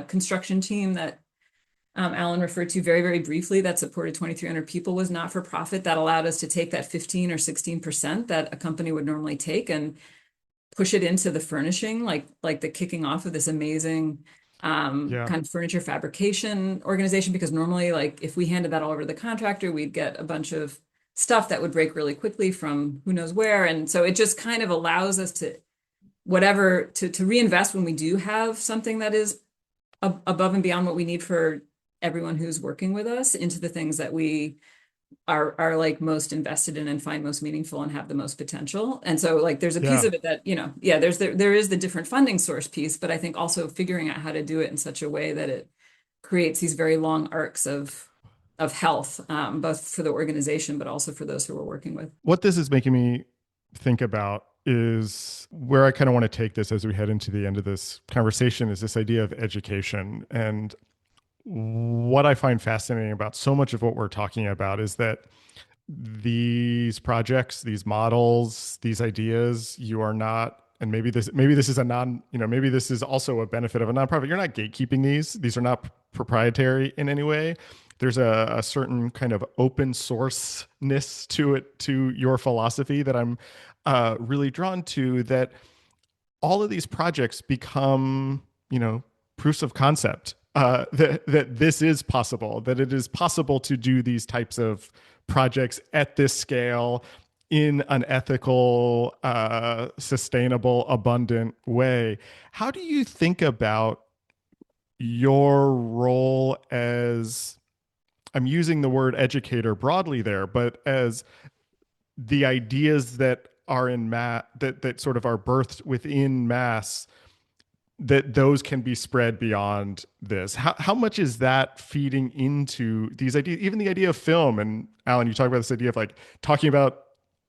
construction team that Alan referred to very, very briefly that supported 2,300 people was not for profit. That allowed us to take that 15 or 16% that a company would normally take and push it into the furnishing, like the kicking off of this amazing Yeah. kind of furniture fabrication organization. Because normally, like if we handed that all over to the contractor, we'd get a bunch of stuff that would break really quickly from who knows where. And so it just kind of allows us to reinvest when we do have something that is above and beyond what we need for everyone who's working with us into the things that we are like most invested in and find most meaningful and have the most potential. And so like there's a piece Yeah. of it that, yeah, there is the different funding source piece, but I think also figuring out how to do it in such a way that it creates these very long arcs of health, both for the organization, but also for those who we're working with. What this is making me think about is where I kind of want to take this as we head into the end of this conversation is this idea of education. And what I find fascinating about so much of what we're talking about is that these projects, these models, these ideas, you are not, and maybe this is a non, maybe this is also a benefit of a nonprofit. You're not gatekeeping these. These are not proprietary in any way. There's a certain kind of open sourceness to it, to your philosophy that I'm really drawn to, that all of these projects become, proofs of concept, that this is possible, that it is possible to do these types of projects at this scale in an ethical, sustainable, abundant way. How do you think about your role as, I'm using the word educator broadly there, but as the ideas that are in mass, that sort of are birthed within mass, that those can be spread beyond this? How much is that feeding into these ideas, even the idea of film? And Alan, you talk about this idea of like talking about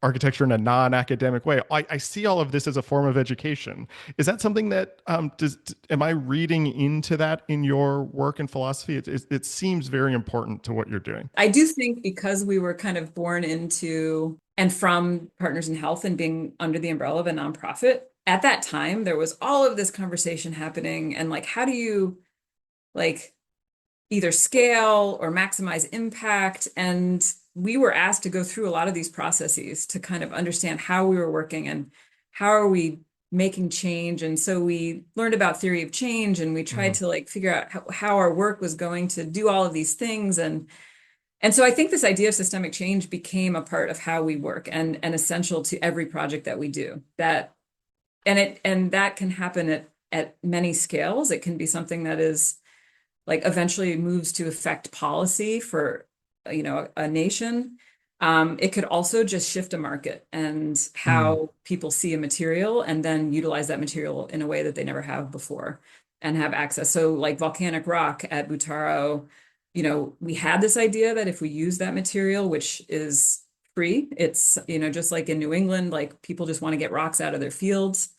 architecture in a non-academic way. I see all of this as a form of education. Is that something that am I reading into that in your work and philosophy? It seems very important to what you're doing. I do think because we were kind of born into and from Partners in Health and being under the umbrella of a nonprofit, at that time there was all of this conversation happening and like how do you like either scale or maximize impact? And we were asked to go through a lot of these processes to kind of understand how we were working and how are we making change. And so we learned about theory of change and we tried to like figure out how our work was going to do all of these things. And so I think this idea of systemic change became a part of how we work and essential to every project that we do. And that can happen at many scales. It can be something that is like eventually moves to affect policy for a nation. It could also just shift a market and Mm. how people see a material and then utilize that material in a way that they never have before and have access. So like volcanic rock at Butaro, we had this idea that if we use that material, which is free, it's, just like in New England, like people just want to get rocks out of their fields.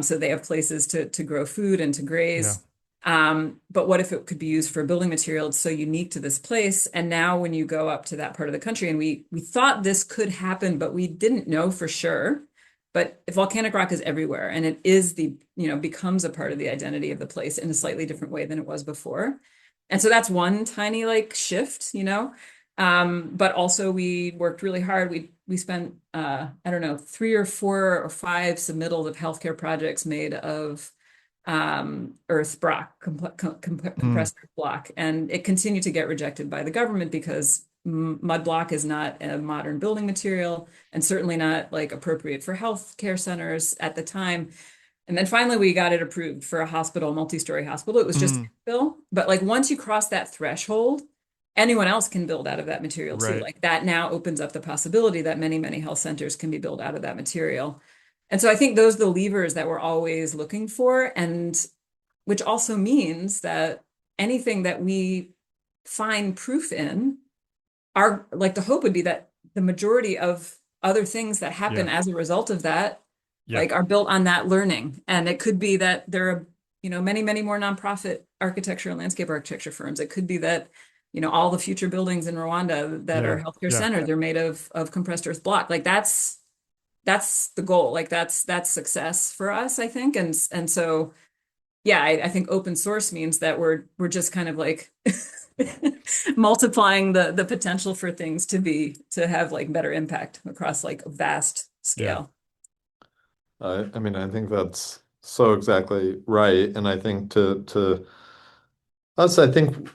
So they have places to grow food and to Yeah. graze. But what if it could be used for building material? It's so unique to this place. And now when you go up to that part of the country, and we thought this could happen, but we didn't know for sure. But volcanic rock is everywhere, and it is becomes a part of the identity of the place in a slightly different way than it was before. And so that's one tiny like shift. But also we worked really hard. We spent I don't know, 3 or 4 or 5 submittals of healthcare projects made of earth block, Mm. compressed earth block. And it continued to get rejected by the government because mud block is not a modern building material and certainly not like appropriate for healthcare centers at the time. And then finally we got it approved for a hospital, multi-story hospital. It was just Mm. bill. But like once you cross that threshold, anyone else can build out of that material too. Right. Like that now opens up the possibility that many, many health centers can be built out of that material. And so I think those are the levers that we're always looking for, and which also means that anything that we find proof in, our like the hope would be that the majority of other things that happen Yeah. as a result of that, Yeah. like are built on that learning. And it could be that there are, many, many more nonprofit architecture and landscape architecture firms. It could be that, all the future buildings in Rwanda that are Yeah. healthcare Yeah. centers are made of compressed earth block. Like that's the goal. Like that's success for us, I think. And so yeah, I think open source means that we're just kind of like multiplying the potential for things to have like better impact across like a vast Yeah. scale. I mean, I think that's so exactly right. And I think to us, I think,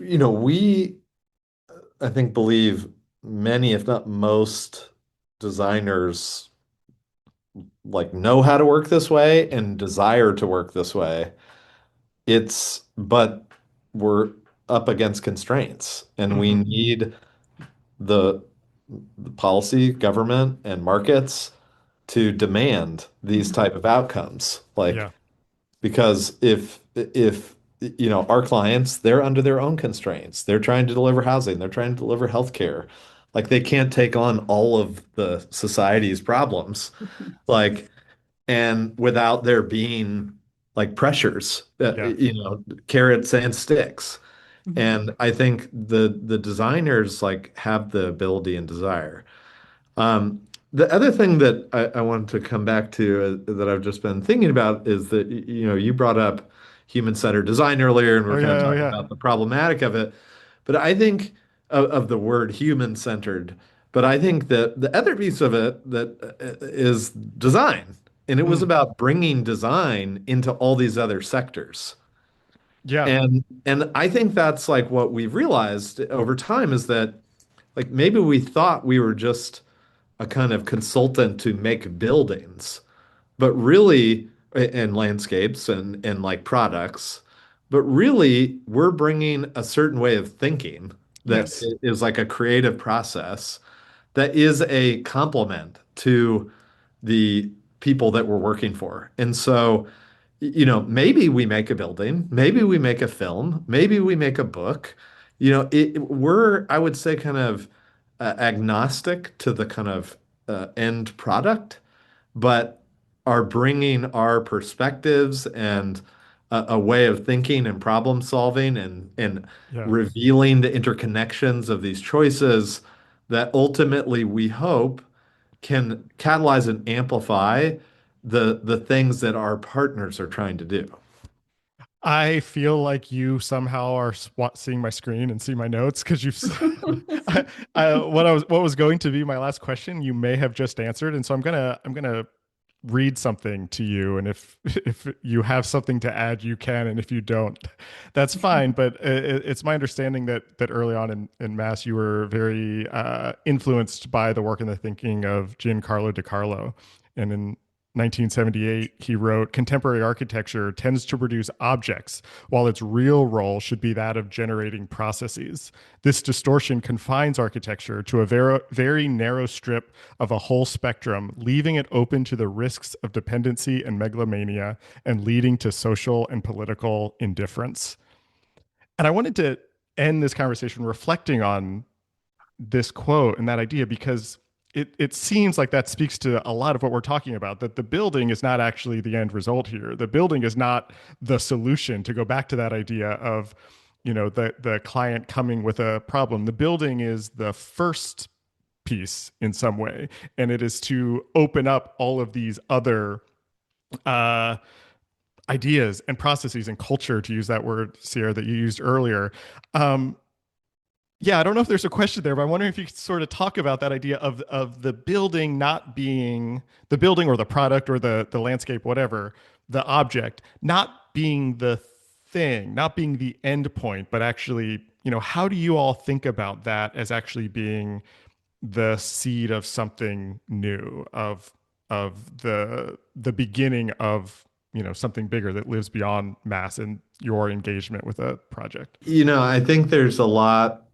I think believe many, if not most designers like know how to work this way and desire to work this way. But we're up against constraints and we Hmm. need the, the policy, government, and markets to demand these Mhm. type of outcomes. Like, Yeah. because if our clients, they're under their own constraints. They're trying to deliver housing, they're trying to deliver healthcare. Like they can't take on all of the society's problems. Like, and without there being like pressures, Yeah. carrots and sticks. Mhm. And I think the designers like have the ability and desire. Um, the other thing that I wanted to come back to that I've just been thinking about is that you brought up human-centered design earlier, and we Oh are kind of yeah. Oh talking yeah. about the problematic of it. But I think of the word human-centered. But I think that the other piece of it that is design, and it was Mm. about bringing design into all these other sectors. Yeah. And I think that's like what we've realized over time is that like maybe we thought we were just a kind of consultant to make buildings, but really, and landscapes and like products, but really we're bringing a certain way of thinking that Yes. is like a creative process that is a complement to the people that we're working for. And so, maybe we make a building, maybe we make a film, maybe we make a book. We're, I would say, kind of agnostic to the kind of end product, but are bringing our perspectives and a way of thinking and problem solving and Yeah. revealing the interconnections of these choices that ultimately we hope can catalyze and amplify the things that our partners are trying to do. I feel like you somehow are seeing my screen and see my notes because what was going to be my last question you may have just answered, and so I'm gonna read something to you, and if you have something to add, you can, and if you don't, that's fine. But it's my understanding that early on in Mass, you were very influenced by the work and the thinking of Giancarlo De Carlo, and in 1978, he wrote, "Contemporary architecture tends to produce objects, while its real role should be that of generating processes. This distortion confines architecture to a very narrow strip of a whole spectrum, leaving it open to the risks of dependency and megalomania and leading to social and political indifference." And I wanted to end this conversation reflecting on this quote and that idea because it seems like that speaks to a lot of what we're talking about, that the building is not actually the end result here. The building is not the solution, to go back to that idea of, the client coming with a problem. The building is the first piece in some way, and it is to open up all of these other uh, ideas and processes and culture, to use that word, Sierra, that you used earlier. Um, yeah, I don't know if there's a question there, but I'm wondering if you could sort of talk about that idea of the building not being the building or the product or the landscape, whatever, the object, not being the thing, not being the end point, but actually, how do you all think about that as actually being the seed of something new, of the beginning of, something bigger that lives beyond Mass and your engagement with a project? I think there's a lot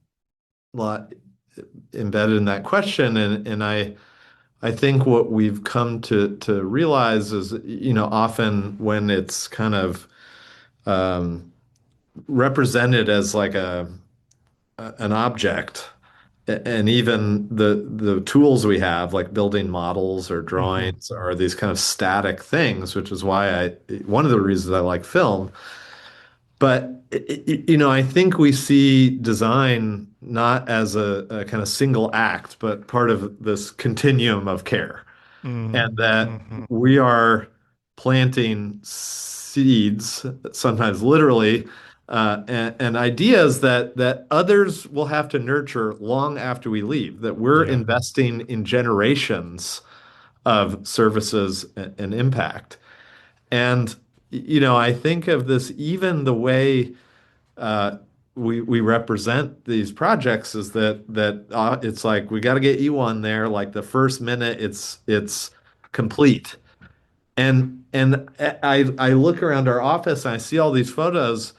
embedded in that question, and I think what we've come to realize is, often when it's kind of um, represented as like an object, and even the tools we have, like building models or Mm-hmm. drawings, are these kind of static things, which is why one of the reasons I like film. But I think we see design not as a kind of single act, but part of this continuum of care, Mm, and that hmm. we are planting seeds, sometimes literally, and ideas that others will have to nurture long after we leave. That we're Yeah. investing in generations of services and impact. And I think of this, even the way uh, we represent these projects, is that it's like we got to get you on there. Like the first minute, it's complete. And I look around our office and I see all these photos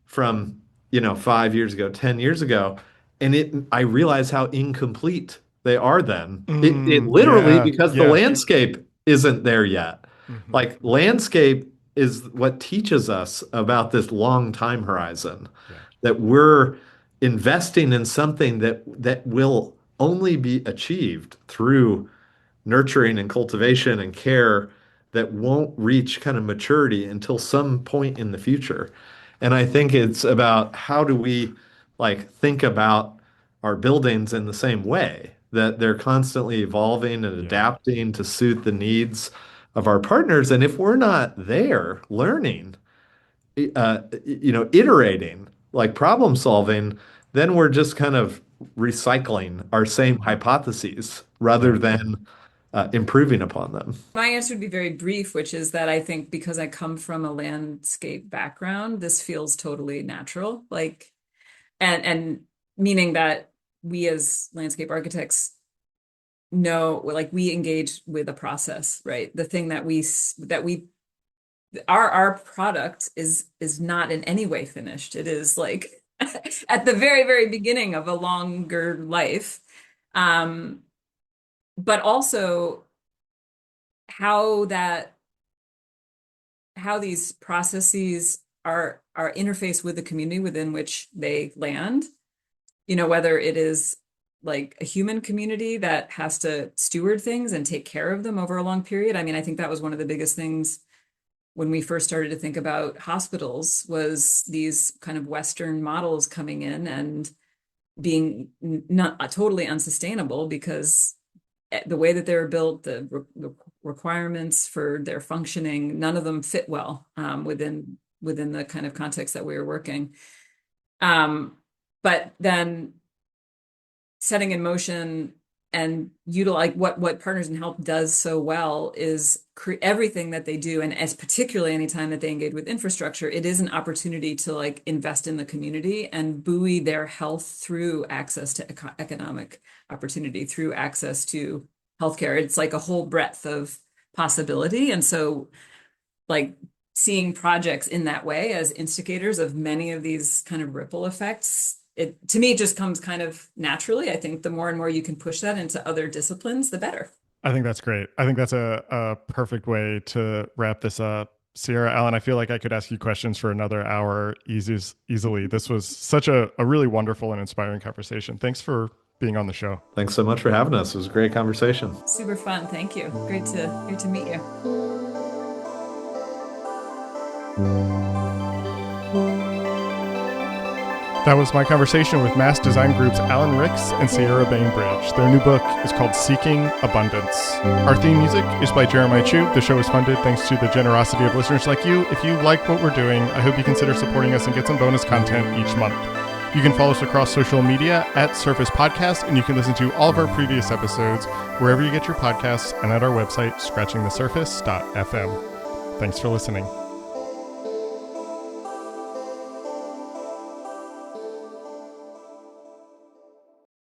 from 5 years ago, 10 years ago, and I realize how incomplete they are then. It literally, Yeah. because the Yeah. landscape isn't there yet. Hmm. Like landscape is what teaches us about this long time horizon, Yeah. that we're investing in something that will only be achieved through nurturing and cultivation and care, that won't reach kind of maturity until some point in the future. And I think it's about, how do we like think about our buildings in the same way, that they're constantly evolving and Yeah. adapting to suit the needs of our partners. And if we're not there learning, iterating, like problem solving, then we're just kind of recycling our same hypotheses rather Yeah. than improving upon them. My answer would be very brief, which is that I think because I come from a landscape background, this feels totally natural. Like, and meaning that we as landscape architects know, like we engage with a process, right? The thing that we our product is not in any way finished. It is like at the very, very beginning of a longer life. Um, but also how that how these processes are interfaced with the community within which they land, whether it is like a human community that has to steward things and take care of them over a long period. I mean, I think that was one of the biggest things when we first started to think about hospitals, was these kind of Western models coming in and being not totally unsustainable, because the way that they were built, the requirements for their functioning, none of them fit well within the kind of context that we were working. But then setting in motion and utilize what Partners in Health does so well is everything that they do, and as particularly anytime that they engage with infrastructure, it is an opportunity to like invest in the community and buoy their health through access to economic opportunity, through access to healthcare. It's like a whole breadth of possibility. And so like seeing projects in that way as instigators of many of these kind of ripple effects, it to me just comes kind of naturally. I think the more and more you can push that into other disciplines, the better. I think that's great. I think that's a perfect way to wrap this up. Sierra, Alan, I feel like I could ask you questions for another hour easily. This was such a really wonderful and inspiring conversation. Thanks for being on the show. Thanks so much for having us. It was a great conversation. Super fun. Thank you. Great to meet you. That was my conversation with Mass Design Group's Alan Ricks and Sierra Bainbridge. Their new book is called Seeking Abundance. Our theme music is by Jeremiah Chu. The show is funded thanks to the generosity of listeners like you. If you like what we're doing, I hope you consider supporting us and get some bonus content each month. You can follow us across social media at Surface Podcast, and you can listen to all of our previous episodes wherever you get your podcasts and at our website, scratchingthesurface.fm. Thanks for listening.